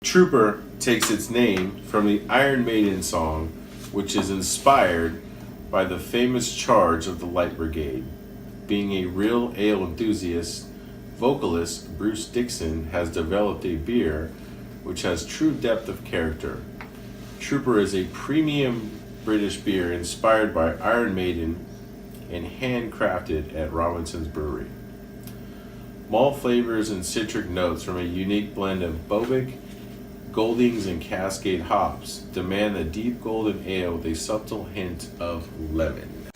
Trooper takes its name from the Iron Maiden song, which is inspired by the famous charge of the Light Brigade. Being a real ale enthusiast, vocalist Bruce Dickinson has developed a beer which has true depth of character. Trooper is a premium British beer inspired by Iron Maiden and handcrafted at Robinson's Brewery. Malt flavors and citric notes from a unique blend of Bobic, Goldings, and Cascade hops demand a deep golden ale with a subtle hint of lemon.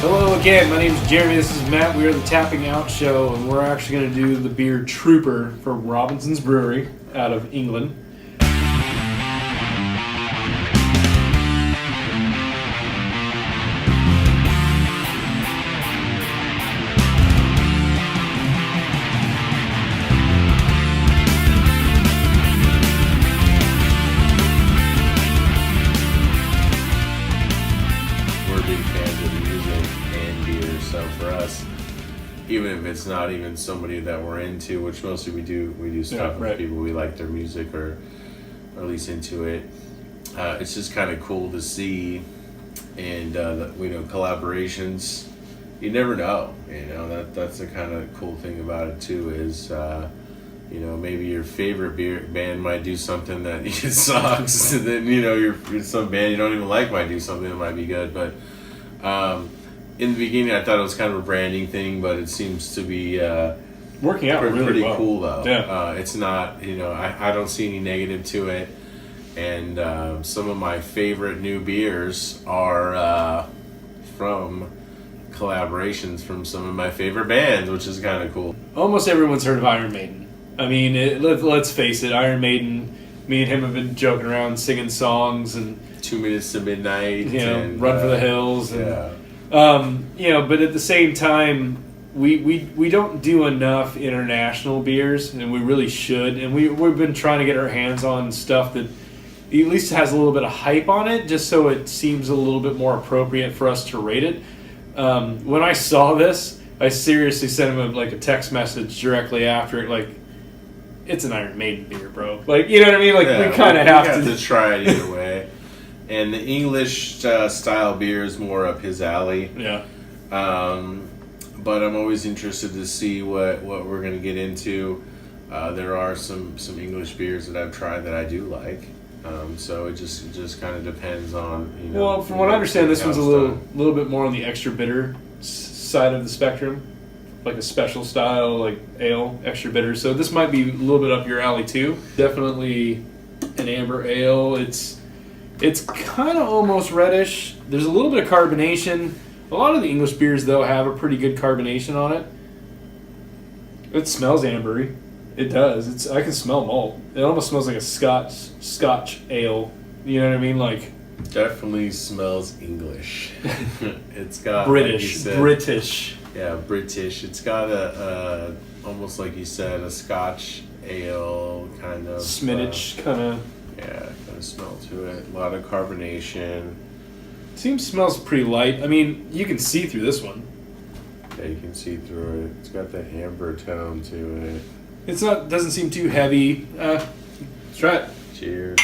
Hello again, my name is Jeremy, this is Matt, we are the Tapping Out Show, and we're actually going to do the beer Trooper from Robinson's Brewery out of England. Even if it's not even somebody that we're into, which mostly we do stuff with people we like their music or at least into it. It's just kind of cool to see, and collaborations. You never know. That's the kind of cool thing about it too. Is maybe your favorite band might do something that sucks, and then some band you don't even like might do something that might be good, but. In the beginning, I thought it was kind of a branding thing, but it seems to be working out really well. Cool, though. Yeah. It's not, I don't see any negative to it. And some of my favorite new beers are from collaborations from some of my favorite bands, which is kind of cool. Almost everyone's heard of Iron Maiden. I mean, let's face it, Iron Maiden, me and him have been joking around, singing songs, and 2 Minutes to Midnight. And, Run for the Hills. And, yeah. But at the same time, we don't do enough international beers, and we really should. And we've been trying to get our hands on stuff that at least has a little bit of hype on it, just so it seems a little bit more appropriate for us to rate it. When I saw this, I seriously sent him a text message directly after it, like, it's an Iron Maiden beer, bro. Like, you know what I mean? Like, yeah, we kind of have to try it either way. And the English style beer is more up his alley. Yeah. But I'm always interested to see what we're going to get into. There are some English beers that I've tried that I do like. So it just kind of depends on Well, from what I understand, this one's a little bit more on the extra bitter side of the spectrum, like a special style like ale, extra bitter. So this might be a little bit up your alley too. Definitely an amber ale. It's kind of almost reddish. There's a little bit of carbonation. A lot of the English beers, though, have a pretty good carbonation on it. It smells ambery. It does. I can smell malt. It almost smells like a Scotch ale. You know what I mean? Like, definitely smells English. It's got British. Like British. Yeah, British. It's got a almost like you said, a Scotch ale kind of Smidge kind of. Yeah, kind of smell to it. A lot of carbonation. Smells pretty light. I mean, you can see through this one. Yeah, you can see through it. It's got the amber tone to it. Doesn't seem too heavy. Let's try it. Cheers.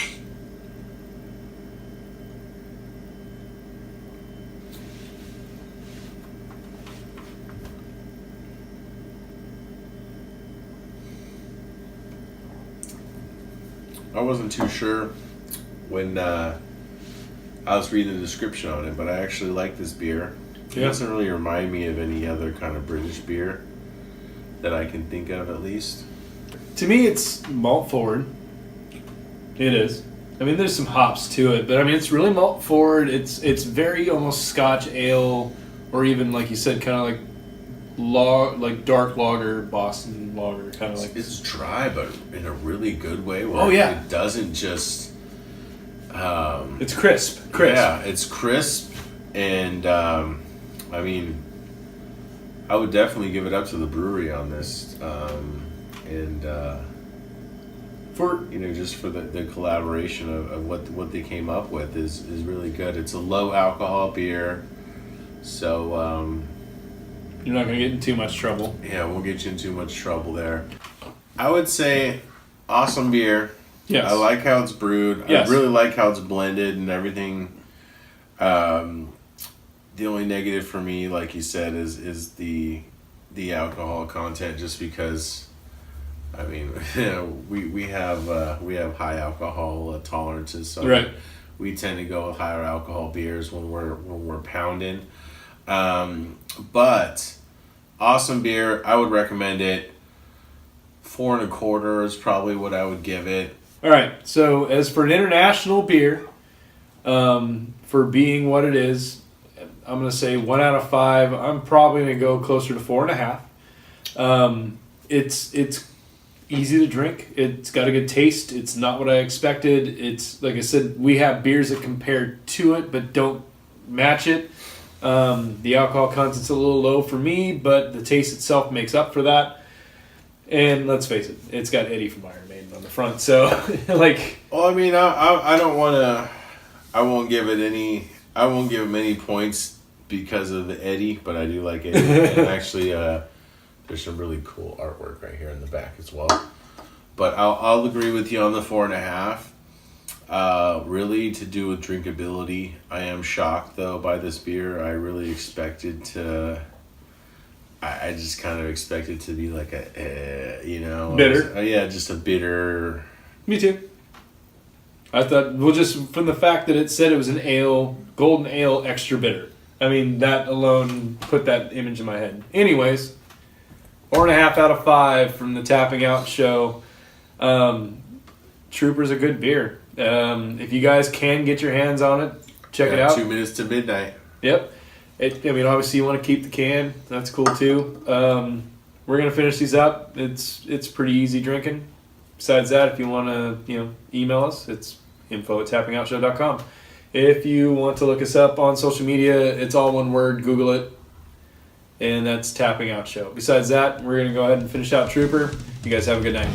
I wasn't too sure when I was reading the description on it, but I actually like this beer. It doesn't really remind me of any other kind of British beer that I can think of, at least. To me, it's malt forward. It is. I mean, there's some hops to it, but I mean, it's really malt forward. It's very almost Scotch ale, or even like you said, kind of like dark lager, Boston lager, kind of like. It's dry, but in a really good way. Where it doesn't just. It's crisp. Yeah, it's crisp, and I mean, I would definitely give it up to the brewery on this, and just for the collaboration of what they came up with is really good. It's a low alcohol beer, so you're not going to get in too much trouble. Yeah, won't get you in too much trouble there. I would say awesome beer. Yes. I like how it's brewed. Yes. I really like how it's blended and everything. The only negative for me, like you said, is the alcohol content, just because. I mean, we have high alcohol tolerances, so right. we tend to go with higher alcohol beers when we're pounding. But awesome beer, I would recommend it. 4 1/4 is probably what I would give it. All right. So as for an international beer, for being what it is, I'm going to say 1 out of 5. I'm probably going to go closer to 4.5. It's easy to drink. It's got a good taste. It's not what I expected. It's, like I said, we have beers that compare to it but don't match it. The alcohol content's a little low for me, but the taste itself makes up for that. And let's face it, it's got Eddie from Iron Maiden on the front. So, like... Well, I mean, I don't want to... I won't give him any points because of the Eddie, but I do like Eddie. And actually... there's some really cool artwork right here in the back as well. But I'll agree with you on the 4.5. Really to do with drinkability. I am shocked, though, by this beer. I really expected to... I just kind of expected to be like a, bitter? Just a bitter... Me too. I thought, well, just from the fact that it said it was an ale, golden ale extra bitter. I mean, that alone put that image in my head. Anyways... 4.5 out of 5 from the Tapping Out show. Trooper's a good beer. If you guys can get your hands on it, check it out. 2 minutes to midnight. Yep. Obviously you want to keep the can. That's cool too. We're gonna finish these up. It's pretty easy drinking. Besides that, if you want to email us, it's info@tappingoutshow.com. If you want to look us up on social media, it's all one word. Google it. And that's Tapping Out Show. Besides that, we're going to go ahead and finish out Trooper. You guys have a good night.